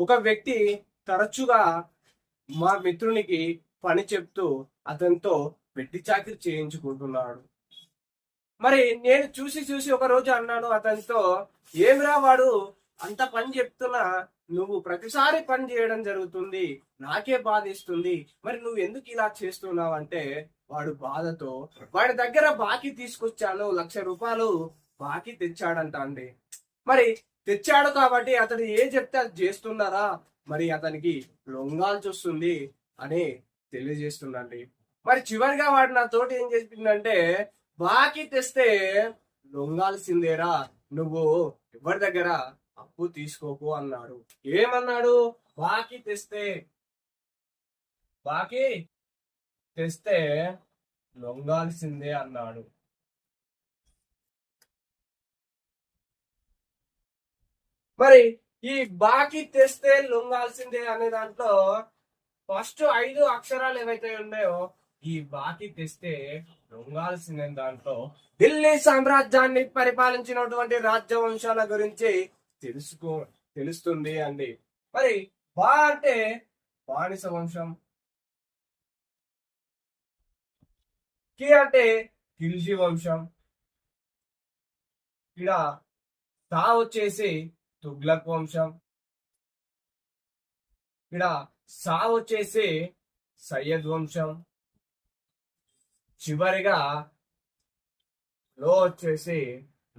ఒక వ్యక్తి తరచుగా మా మిత్రునికి పని చెప్తూ అతనితో వెట్టి చాకిరి చేయించుకుంటున్నాడు. మరి నేను చూసి చూసి ఒక రోజు అన్నాను అతనితో, ఏమిరా వాడు అంత పని చెప్తున్నా నువ్వు ప్రతిసారి పని చేయడం జరుగుతుంది, నాకే బాధిస్తుంది, మరి నువ్వు ఎందుకు ఇలా చేస్తున్నావు అంటే వాడు బాధతో వాడి దగ్గర బాకీ తీసుకొచ్చాను, 1,00,000 రూపాయలు బాకీ తెచ్చాడంట అండి. మరి తెచ్చాడు కాబట్టి అతడు ఏ చెప్తే అది చేస్తున్నారా, మరి అతనికి లొంగాల్సి వస్తుంది అని తెలియజేస్తుందండి. మరి చివరిగా వాడు నా తోటి ఏం చెప్పిందంటే, బాకీ తెస్తే లొంగాల్సిందేరా, నువ్వు ఎవరి దగ్గర అప్పు తీసుకోకు అన్నాడు. ఏమన్నాడు? బాకీ తెస్తే లొంగాల్సిందే అన్నాడు. మరి ఈ బాకీ తెస్తే లొంగాల్సిందే అనే దాంట్లో ఫస్ట్ 5 అక్షరాలు ఏవైతే ఉన్నాయో, ఈ బాకీ తెస్తే లొంగాల్సిన దాంట్లో ఢిల్లీ సామ్రాజ్యాన్ని పరిపాలించినటువంటి రాజ్యవంశాల గురించి తెలుస్తుంది అండి. మరి బా అంటే బానిస వంశం, కి అంటే ఖిల్జీ వంశం, ఇక్కడ తా వచ్చేసి తుగ్లక్ వంశం, ఇక్కడ సా వచ్చేసి సయ్యద్ వంశం, చివరిగా లో వచ్చేసి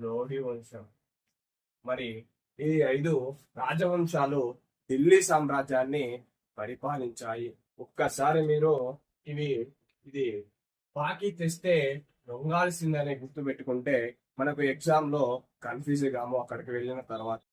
లోడి వంశం. మరి ఈ 5 రాజవంశాలు ఢిల్లీ సామ్రాజ్యాన్ని పరిపాలించాయి. ఒక్కసారి మీరు ఇది బాకీ తెస్తే లొంగాల్సిందని గుర్తు పెట్టుకుంటే మనకు ఎగ్జామ్ లో కన్ఫ్యూజ్ కాము అక్కడికి వెళ్ళిన తర్వాత.